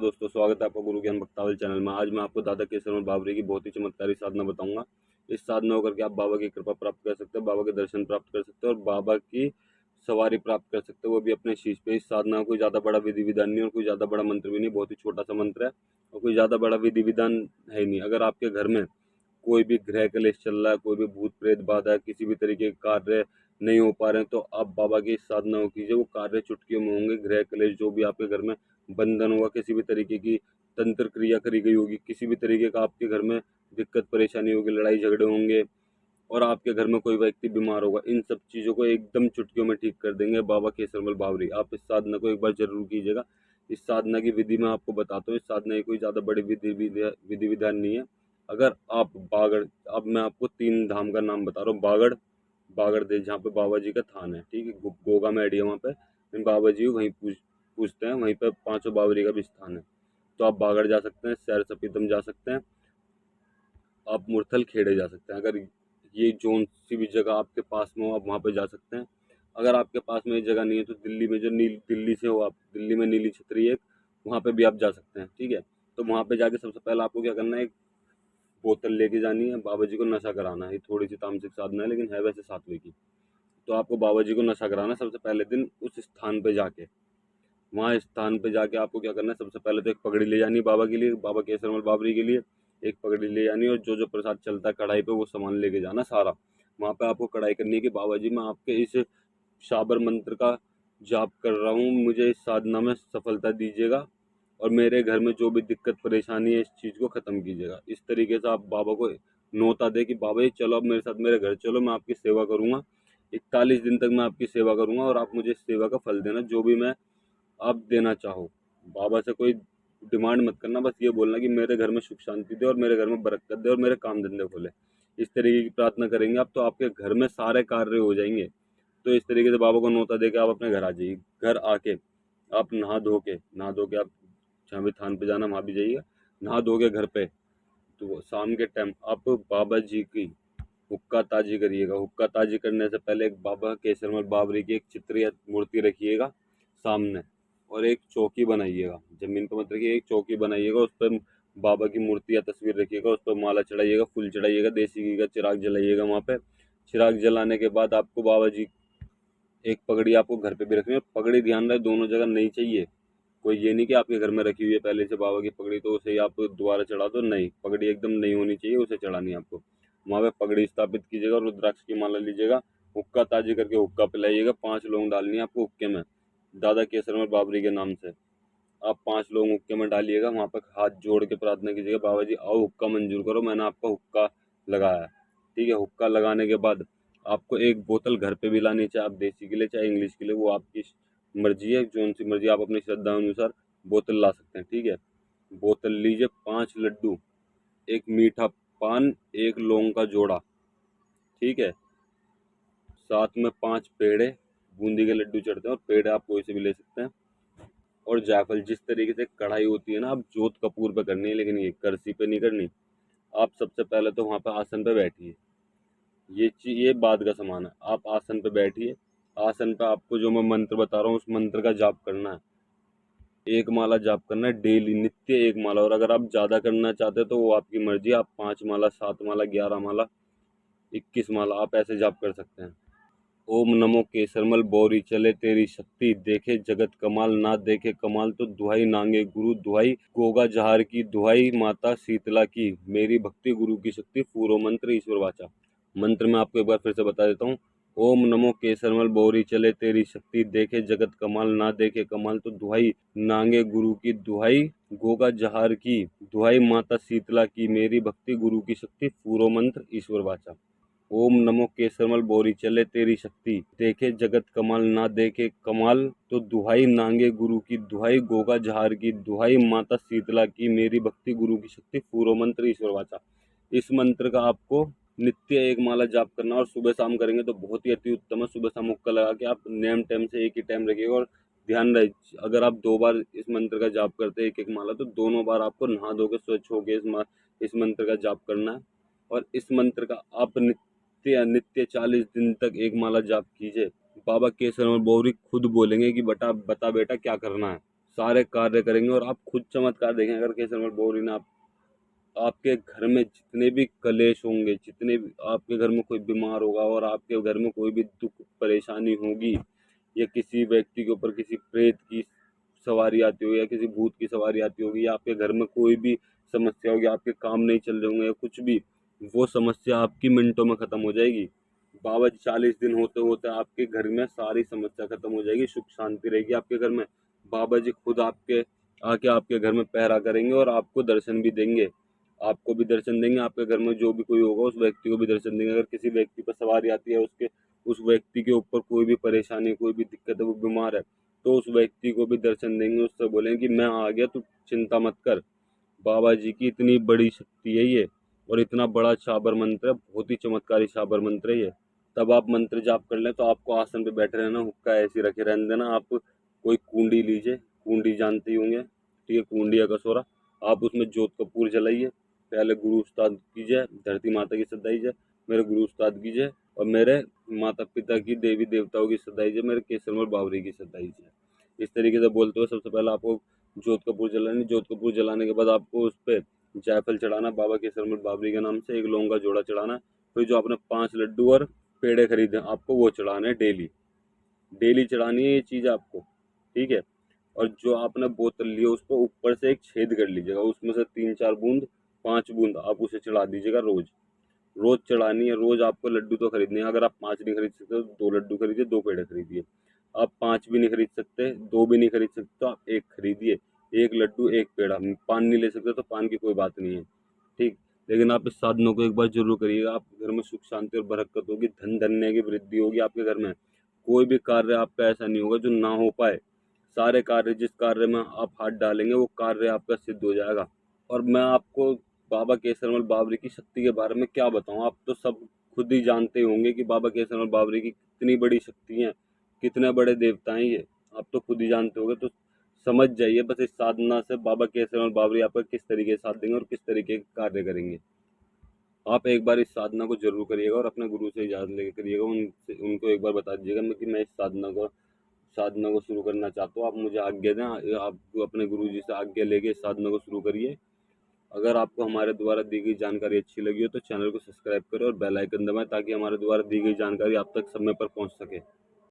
दोस्तों, स्वागत है आपका गुरु ज्ञान भक्तावल चैनल में। आज मैं आपको दादा केसरमल बावरी की बहुत ही चमत्कारी साधना बताऊंगा। इस साधना को करके आप बाबा की कृपा प्राप्त कर सकते हैं, बाबा के दर्शन प्राप्त कर सकते हैं और बाबा की सवारी प्राप्त कर सकते हैं, वो भी अपने शीश पे। इस साधना का कोई ज़्यादा बड़ा विधि विधान नहीं और कोई ज़्यादा बड़ा मंत्र भी नहीं, बहुत ही छोटा सा मंत्र है और कोई ज़्यादा बड़ा विधि विधान है नहीं। अगर आपके घर में कोई भी गृह कलेश चल रहा है, कोई भी भूत प्रेत बाधा है, किसी भी तरीके के कार्य नहीं हो पा रहे हैं, तो आप बाबा की इस साधना को कीजिए। वो कार्य चुटकियों में होंगे। गृह कलेश जो भी आपके घर में बंधन होगा, किसी भी तरीके की तंत्र क्रिया करी गई होगी, किसी भी तरीके का आपके घर में दिक्कत परेशानी होगी, लड़ाई झगड़े होंगे और आपके घर में कोई व्यक्ति बीमार होगा, इन सब चीज़ों को एकदम चुटकियों में ठीक कर देंगे बाबा केसरमल बावरी। आप इस साधना को एक बार जरूर कीजिएगा। इस साधना की विधि मैं आपको बताता हूँ। इस साधना की कोई ज़्यादा बड़ी विधि विधान नहीं है। अगर आप बागड़, अब मैं आपको 3 धाम का नाम बता रहा हूँ। बागड़, बागड़ देश जहाँ पे बाबा जी का थान है, ठीक है, गोगा में एडिया, वहाँ पे इन बाबा जी को वहीं पूजते हैं। वहीं पे 5 बावरी का भी स्थान है। तो आप बागड़ जा सकते हैं, सैर सपीतम जा सकते हैं, आप मुरथल खेड़े जा सकते हैं। अगर ये जोन सी भी जगह आपके पास में हो, आप वहाँ पे जा सकते हैं। अगर आपके पास में ये जगह नहीं है तो दिल्ली में जो दिल्ली से हो आप, दिल्ली में नीली छतरी है, वहाँ पे भी आप जा सकते हैं, ठीक है। तो वहाँ पे जाके सबसे पहले आपको क्या करना है, एक बोतल लेके जानी है, बाबा जी को नशा कराना है। ये थोड़ी सी तामसिक साधना है लेकिन है वैसे सात्विक की। तो आपको बाबा जी को नशा कराना है सबसे पहले दिन उस स्थान पे जाके। वहाँ स्थान पे जाके आपको क्या करना है, सबसे पहले तो एक पगड़ी ले जानी है बाबा के लिए, बाबा केसरमल बावरी के लिए एक पगड़ी ले जानी है और जो जो प्रसाद चलता है कढ़ाई पे वो सामान लेके जाना सारा। वहाँ पे आपको कढ़ाई करनी है कि बाबा जी मैं आपके इस शाबर मंत्र का जाप कर रहा हूँ, मुझे इस साधना में सफलता दीजिएगा और मेरे घर में जो भी दिक्कत परेशानी है इस चीज़ को ख़त्म कीजिएगा। इस तरीके से आप बाबा को न्योता दे कि बाबा जी चलो अब मेरे साथ मेरे घर चलो, मैं आपकी सेवा करूँगा, 41 दिन तक मैं आपकी सेवा करूँगा और आप मुझे इस सेवा का फल देना, जो भी मैं आप देना चाहो। बाबा से कोई डिमांड मत करना, बस ये बोलना कि मेरे घर में सुख शांति दे और मेरे घर में बरकत दे और मेरे काम धंधे खोले। इस तरीके की प्रार्थना करेंगे आप तो आपके घर में सारे कार्य हो जाएंगे। तो इस तरीके से बाबा को न्योता दे के आप अपने घर आ जाइए। घर आके आप नहा धो के आप जहाँ भी थान पे जाना वहाँ भी जाइएगा। नहा धो के घर पे तो शाम के टाइम आप बाबा जी की हुक्का ताजी करिएगा। हुक्का ताजी करने से पहले एक बाबा केसरमल बावरी की एक चित्र या मूर्ति रखिएगा सामने और एक चौकी बनाइएगा। जमीन पर मत रखिए, एक चौकी बनाइएगा, उस पर बाबा की मूर्ति या तस्वीर रखिएगा, उस पर माला चढ़ाइएगा, फूल चढ़ाइएगा, देसी घी का चिराग जलाइएगा। वहाँ पे चिराग जलाने के बाद आपको बाबा जी एक पगड़ी आपको घर पे भी रखनी है। पगड़ी ध्यान रहे दोनों जगह नहीं चाहिए। कोई ये नहीं कि आपके घर में रखी हुई है पहले से बाबा की पगड़ी तो उसे ही आप दोबारा चढ़ा दो, नहीं, पगड़ी एकदम नहीं होनी चाहिए, उसे चढ़ानी है आपको। वहाँ पे पगड़ी स्थापित कीजिएगा, रुद्राक्ष की माला लीजिएगा, हुक्का ताजी करके हुक्का पिलाइएगा। 5 लौंग डालनी है आपको हुक्के में, दादा केसरमल बावरी के नाम से। आप 5 लौंग हुक्के में डालिएगा। वहाँ पर हाथ जोड़ के प्रार्थना कीजिएगा, बाबा जी आओ हुक्का मंजूर करो, मैंने आपका हुक्का लगाया है, ठीक है। हुक्का लगाने के बाद आपको एक बोतल घर पे भी लानी है, चाहे आप देसी के लिए चाहे इंग्लिश के लिए, वो आपकी मर्जी है, जो सी मर्जी आप अपनी श्रद्धा अनुसार बोतल ला सकते हैं, ठीक है। बोतल लीजिए, 5 लड्डू, एक मीठा पान, एक लौंग का जोड़ा, ठीक है, साथ में 5 पेड़े, बूंदी के लड्डू चढ़ते हैं और पेड़े आप कोई से भी ले सकते हैं, और जायफल। जिस तरीके से कढ़ाई होती है ना, आप जोत कपूर पे करनी है लेकिन ये करसी पे नहीं करनी। आप सबसे पहले तो वहाँ पे आसन पे बैठिए, ये बाद का सामान है। आप आसन पे बैठिए, आसन पे आपको जो मैं मंत्र बता रहा हूँ उस मंत्र का जाप करना है। एक माला जाप करना है डेली, नित्य एक माला। और अगर आप ज़्यादा करना चाहते हैं तो वो आपकी मर्जी, आप 5 माला, 7 माला, 11 माला, 21 माला आप ऐसे जाप कर सकते हैं। ओम नमो केसरमल बौरी चले तेरी शक्ति, देखे जगत कमाल, ना देखे कमाल तो दुहाई नांगे गुरु, दुहाई गोगा जहार की, दुहाई माता शीतला की, मेरी भक्ति गुरु की शक्ति, पूरो मंत्र ईश्वर वाचा। मंत्र मैं आपको एक बार फिर से बता देता हूँ। ओम नमो केसरमल बौरी चले तेरी शक्ति, देखे जगत कमाल, ना देखे कमाल तो दुहाई नांगे गुरु की, दुहाई गोगा जहार की, दुहाई माता शीतला की, मेरी भक्ति गुरु की शक्ति, पूरो मंत्र ईश्वर वाचा। ओम नमो केसरमल बोरी चले तेरी शक्ति, देखे जगत कमाल, ना देखे कमाल तो दुहाई नांगे गुरु की, दुहाई गोगा जहार की, दुहाई माता शीतला की, मेरी भक्ति गुरु की शक्ति, पूरो मंत्र ईश्वर वाचा। इस मंत्र का आपको नित्य एक माला जाप करना और सुबह शाम करेंगे तो बहुत ही अति उत्तम है। सुबह शाम मुक्का लगा के आप नेम टाइम से एक ही टाइम रखिएगा और ध्यान रहे, अगर आप 2 बार इस मंत्र का जाप करते हैं एक एक माला, तो दोनों बार आपको नहा धो के स्वच्छ होकर इस मंत्र का जाप करना है। और इस मंत्र का आप नित्य नित्य 40 दिन तक एक माला जाप कीजिए। बाबा केसरमल बौरी खुद बोलेंगे कि बता बेटा क्या करना है। सारे कार्य करेंगे और आप खुद चमत्कार देखेंगे। अगर केसरमल बावरी ने आपके घर में जितने भी कलेश होंगे, जितने भी आपके घर में कोई बीमार होगा और आपके घर में कोई भी दुख परेशानी होगी, या किसी व्यक्ति के ऊपर किसी प्रेत की सवारी आती होगी या किसी भूत की सवारी आती होगी, या आपके घर में कोई भी समस्या होगी, आपके काम नहीं चल रहे होंगे या कुछ भी, वो समस्या आपकी मिनटों में खत्म हो जाएगी। बाबा जी 40 दिन होते होते आपके घर में सारी समस्या खत्म हो जाएगी, सुख शांति रहेगी आपके घर में। बाबा जी खुद आके आपके घर में पहरा करेंगे और आपको दर्शन भी देंगे। आपको भी दर्शन देंगे, आपके घर में जो भी कोई होगा उस व्यक्ति को भी दर्शन देंगे। अगर किसी व्यक्ति पर सवारी आती है, उस व्यक्ति के ऊपर कोई भी परेशानी, कोई भी दिक्कत है, वो बीमार है, तो उस व्यक्ति को भी दर्शन देंगे, उससे बोलेंगे कि मैं आ गया, तू चिंता मत कर। बाबा जी की इतनी बड़ी शक्ति है ये, और इतना बड़ा शाबर मंत्र है, बहुत ही चमत्कारी शाबर मंत्र है ये। तब आप मंत्र जाप कर लें तो आपको आसन पे बैठे रहना, हुक्का ऐसे रखे रहने देना। आप कोई कुंडी लीजिए, कुंडी जानते ही होंगे, ठीक है, कुंडी या कसोरा, आप उसमें जोत कपूर जलाइए। पहले गुरु उस्ताद कीजिए, धरती माता की श्रद्धा कीजिए, मेरे गुरु उस्ताद कीजिए, और मेरे माता पिता की देवी देवताओं की श्रद्धा कीजिए, मेरे केसरमल बावरी की श्रद्धा कीजिए। इस तरीके से बोलते हुए सबसे पहले आपको जोत कपूर जलानी। जोत कपूर जलाने के बाद आपको उस पर जायफल चढ़ाना, बाबा केसरमल बावरी के नाम से एक लौंग का जोड़ा चढ़ाना। फिर जो आपने 5 लड्डू और पेड़े खरीदे आपको वो चढ़ाने हैं, डेली डेली चढ़ानी है ये चीज़ आपको, ठीक है। और जो आपने बोतल ली है उसको ऊपर से एक छेद कर लीजिएगा, उसमें से 3-4 बूंद, 5 बूंद आप उसे चढ़ा दीजिएगा। रोज रोज चढ़ानी है। रोज आपको लड्डू तो खरीदने हैं। अगर आप 5 नहीं खरीद सकते तो 2 लड्डू खरीदिए, 2 पेड़े खरीदिए। आप 5 भी नहीं खरीद सकते, 2 भी नहीं खरीद सकते, तो आप 1 खरीदिए, 1 लड्डू 1 पेड़ा। पान नहीं ले सकते तो पान की कोई बात नहीं है, ठीक। लेकिन आप इस साधनों को एक बार जरूर करिएगा, आपके घर में सुख शांति और बरकत होगी, धन धन्य की वृद्धि होगी आपके घर में। कोई भी कार्य आपका ऐसा नहीं होगा जो ना हो पाए। सारे कार्य, जिस कार्य में आप हाथ डालेंगे वो कार्य आपका सिद्ध हो जाएगा। और मैं आपको बाबा केसरमल बावरी की शक्ति के बारे में क्या बताऊं, आप तो सब खुद ही जानते होंगे कि बाबा केसरमल बावरी की कितनी बड़ी शक्ति है, कितने बड़े देवता हैं ये, आप तो खुद ही जानते होंगे। तो समझ जाइए बस इस साधना से बाबा केसरमल बावरी आपका किस तरीके से साथ देंगे और किस तरीके के कार्य करेंगे। आप एक बार इस साधना को जरूर करिएगा और अपने गुरु से इजाज़त लेकर करिएगा। उनसे उनको एक बार बता दीजिएगा मैं कि मैं इस साधना को शुरू करना चाहता हूँ, आप मुझे आज्ञा दें। आप अपने गुरु जी से आज्ञा लेके इस साधना को शुरू करिए। अगर आपको हमारे द्वारा दी गई जानकारी अच्छी लगी हो तो चैनल को सब्सक्राइब करें और बेल आइकन दबाएं, ताकि हमारे द्वारा दी गई जानकारी आप तक समय पर पहुंच सके।